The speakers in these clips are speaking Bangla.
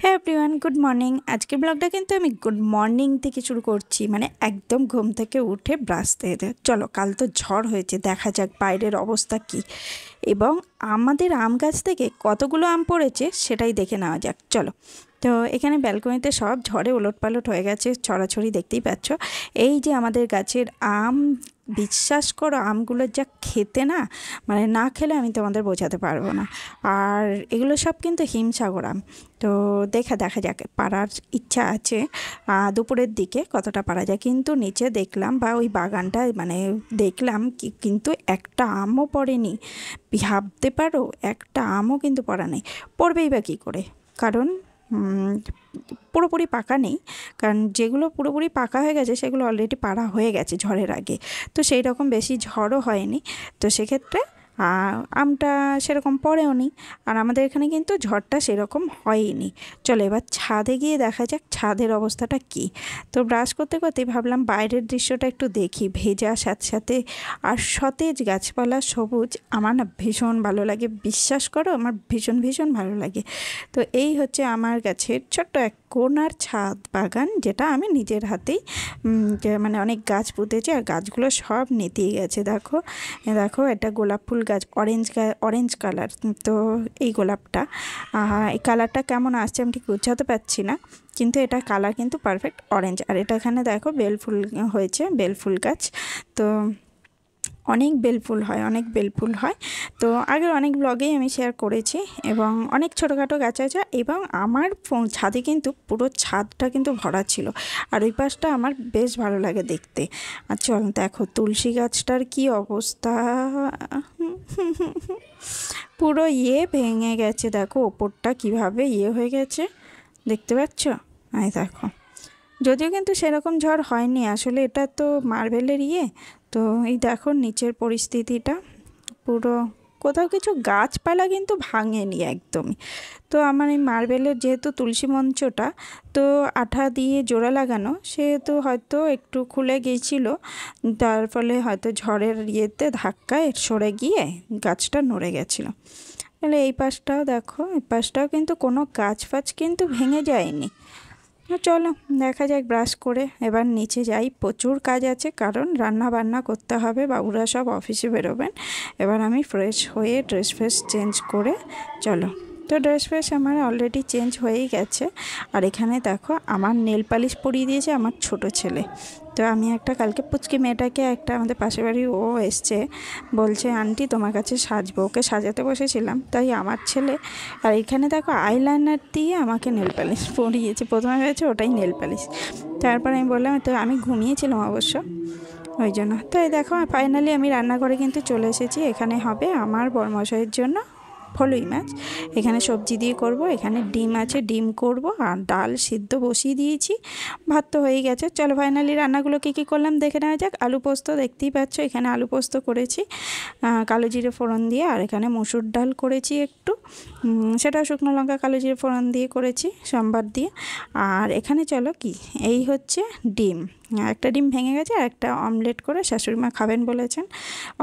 হ্যাঁ এভরিওয়ান, গুড মর্নিং। আজকের ব্লগটা কিন্তু আমি গুড মর্নিং থেকে শুরু করছি, মানে একদম ঘুম থেকে উঠে ব্রাশ দিয়ে চলো। কাল তো ঝড় হয়েছে, দেখা যাক বাইরের অবস্থা কি, এবং আমাদের আম গাছ থেকে কতগুলো আম পড়েছে সেটাই দেখে নেওয়া যাক, চলো। তো এখানে ব্যালকনিতে সব ঝড়ে ওলটপালট হয়ে গেছে, ছড়াছড়ি দেখতেই পাচ্ছ। এই যে আমাদের গাছের আম, বিশ্বাস করো আমগুলো যা খেতে না, মানে না খেলে আমি তোমাদের বোঝাতে পারবো না। আর এগুলো সব কিন্তু হিমসাগর আম। তো দেখা যাক, পাড়ার ইচ্ছা আছে দুপুরের দিকে কতটা পারা যায়। কিন্তু নিচে দেখলাম বা ওই বাগানটা মানে দেখলাম কিন্তু একটা আমও পড়েনি। ভাবতে পারো, একটা আমও কিন্তু পড়া নেই। পড়বেই বা কী করে, কারণ পুরোপুরি পাকা নেই। কারণ যেগুলো পুরোপুরি পাকা হয়ে গেছে সেগুলো অলরেডি পাড়া হয়ে গেছে ঝড়ের আগে, তো সেই রকম বেশি ঝড়ও হয়নি। তো সেক্ষেত্রে আমটা সেরকম পড়েও নি। আর আমাদের এখানে কিন্তু ঝড়টা সেরকম হয়নি। চলো এবার ছাদে গিয়ে দেখা যাক ছাদের অবস্থাটা কী। তো ব্রাশ করতে করতেই ভাবলাম বাইরের দৃশ্যটা একটু দেখি, ভেজা সাথে সাথে আর সতেজ গাছপালা, সবুজ। আমার না ভীষণ ভালো লাগে, বিশ্বাস করো আমার ভীষণ ভীষণ ভালো লাগে। তো এই হচ্ছে আমার গাছের ছোট্ট এক কোণার ছাদ বাগান, যেটা আমি নিজের হাতেই মানে অনেক গাছ পুঁতেছি, আর গাছগুলো সব নেতিয়ে গেছে। দেখো দেখো, এটা গোলাপ ফুল গাছ, অরেঞ্জ কালার। তো এই গোলাপটা, এই কালারটা কেমন আসছে আমি ঠিক বোঝাতে পারছি না, কিন্তু এটা কালার কিন্তু পারফেক্ট অরেঞ্জ। আর এটা এখানে দেখো বেলফুল হয়েছে, বেলফুল গাছ। তো অনেক বেলফুল হয়। তো আগের অনেক ব্লগেই আমি শেয়ার করেছি, এবং অনেক ছোটোখাটো গাছ আছে। এবং আমার ছাদে কিন্তু পুরো ছাদটা কিন্তু ভরা ছিল, আর ওই পাশটা আমার বেশ ভালো লাগে দেখতে। আর চল দেখো তুলসী গাছটার কি অবস্থা, পুরো ভেঙে গেছে। দেখো ওপরটা কিভাবে হয়ে গেছে, দেখতে পাচ্ছ? এই দেখো, যদিও কিন্তু সেরকম ঝড় হয়নি আসলে, এটা তো মার্বেলের তো এই দেখো নিচের পরিস্থিতিটা পুরো, কোথাও কিছু গাছপালা কিন্তু ভাঙেনি একদমই। তো আমার এই মার্বেলের যেহেতু তুলসী মঞ্চটা তো আঠা দিয়ে জোড়া লাগানো, সেহেতু হয়তো একটু খুলে গিয়েছিল, তার ফলে হয়তো ঝড়ের ধাক্কায় সরে গিয়ে গাছটা নড়ে গেছিলো। তাহলে এই পাশটাও দেখো, এই পাশটাও কিন্তু কোনো গাছ ফাছ কিন্তু ভেঙে যায়নি। চলো দেখা যাক, ব্রাশ করে এবার নিচে যাই, প্রচুর কাজ আছে, কারণ রান্না বান্না করতে হবে, বাবুরা সব অফিসে বেরোবেন। এবার আমি ফ্রেশ হয়ে ড্রেস ফ্রেশ চেঞ্জ করে চলো। তো ড্রেস ফ্রেশ আমার অলরেডি চেঞ্জ হয়েই গেছে। আর এখানে দেখো আমার নেল পালিশ পরিয়ে দিয়েছে আমার ছোট ছেলে। তো আমি একটা কালকে পুচকি মেয়েটাকে, একটা আমাদের পাশের বাড়ি ও এসছে, বলছে আন্টি তোমার কাছে সাজবো, ওকে সাজাতে বসেছিলাম, তাই আমার ছেলে। আর এখানে দেখো আইলাইনার দিয়ে আমাকে নেল পালিশ পরিয়েছে, প্রথমে ভেবেছে ওটাই নেল পালিশ। তারপর আমি বললাম, তো আমি ঘুমিয়েছিলাম অবশ্য ওই জন্য। তো এই দেখো ফাইনালি আমি রান্নাঘরে কিন্তু চলে এসেছি। এখানে হবে আমার বরমশাইয়ের জন্য ফলুই মাছ, এখানে সবজি দিয়ে করব। এখানে ডিম আছে, ডিম করব, আর ডাল সিদ্ধ বসিয়ে দিয়েছি, ভাত তো হয়ে গেছে। চলো ফাইনালি রান্নাগুলো কী কী করলাম দেখে নেওয়া যাক। আলু পোস্ত দেখতেই পাচ্ছ, এখানে আলু পোস্ত করেছি কালো জিরে ফোড়ন দিয়ে। আর এখানে মসুর ডাল করেছি একটু, সেটা শুকনো লঙ্কা কালো জিরে ফোড়ন দিয়ে করেছি সম্বার দিয়ে। আর এখানে চলো কি, এই হচ্ছে ডিম, একটা ডিম ভেঙে গেছে, আর একটা অমলেট করে শাশুড়ি মা খাবেন বলেছেন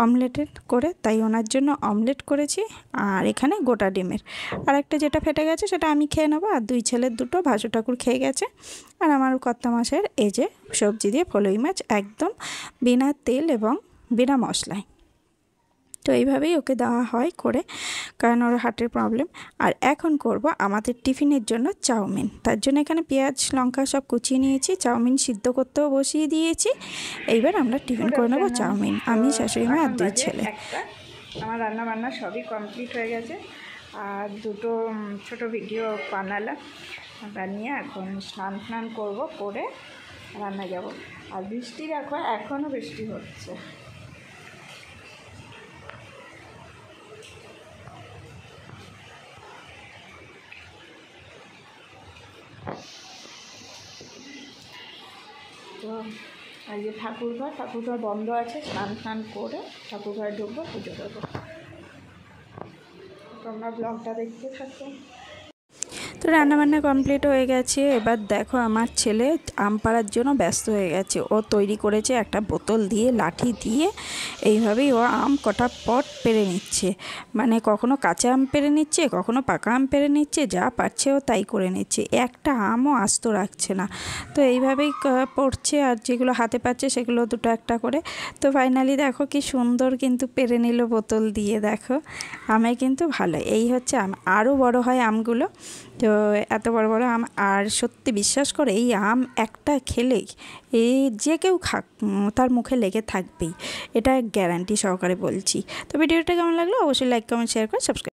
অমলেটের করে, তাই ওনার জন্য অমলেট করেছি। আর এখানে গোটা ডিমের, আর একটা যেটা ফেটে গেছে সেটা আমি খেয়ে নেবো, আর দুই ছেলের দুটো ভাসু ঠাকুর খেয়ে গেছে। আর আমার কর্তা মাসের এই যে সবজি দিয়ে ফলুই মাছ, একদম বিনা তেল এবং বিনা মশলায়। তো এইভাবেই ওকে দেওয়া হয় করে, কারণ ওর হার্টের প্রবলেম। আর এখন করব আমাদের টিফিনের জন্য চাউমিন। তার জন্য এখানে পেঁয়াজ লঙ্কা সব কুচিয়ে নিয়েছি, চাউমিন সিদ্ধ করতেও বসিয়ে দিয়েছি। এইবার আমরা টিফিন করে নেবো চাউমিন, আমি শাশুড়ি মা আর দুই ছেলে। আমার রান্না বান্না সবই কমপ্লিট হয়ে গেছে, আর দুটো ছোট ভিডিও বানালাম, বানিয়ে এখন স্নান করবো, করে রান্না যাব। আর বৃষ্টি দেখো এখনও বৃষ্টি হচ্ছে। তো আর যে ঠাকুরঘর বন্ধ আছে, স্নান করে ঠাকুরঘরে ঢুকবো, পুজো করবো। তোমরা ব্লগটা দেখতে থাকো। তো রান্নাবান্না কমপ্লিট হয়ে গেছে। এবার দেখো আমার ছেলে আম পাড়ার জন্য ব্যস্ত হয়ে গেছে। ও তৈরি করেছে একটা বোতল দিয়ে, লাঠি দিয়ে এইভাবেই ও আম কটা পট পেরে নিচ্ছে। মানে কখনো কাঁচা আম পেরে নিচ্ছে, কখনো পাকা আম পেরে নিচ্ছে, যা পারছে ও তাই করে নিচ্ছে, একটা আমও আস্ত রাখছে না। তো এইভাবেই পড়ছে, আর যেগুলো হাতে পাচ্ছে সেগুলো দুটো একটা করে। তো ফাইনালি দেখো কি সুন্দর কিন্তু পেরে নিল বোতল দিয়ে। দেখো আমে কিন্তু ভালো, এই হচ্ছে আম, আরও বড় হয় আমগুলো। তো এত বড় বড় আম, আর সত্যি বিশ্বাস করে এই আম একটা খেলেই এই যে কেউ খাক তার মুখে লেগে থাকবেই, এটা গ্যারান্টি সহকারে বলছি। তো ভিডিওটা কেমন লাগলো অবশ্যই লাইক কমেন্ট শেয়ার করে সাবস্ক্রাইব।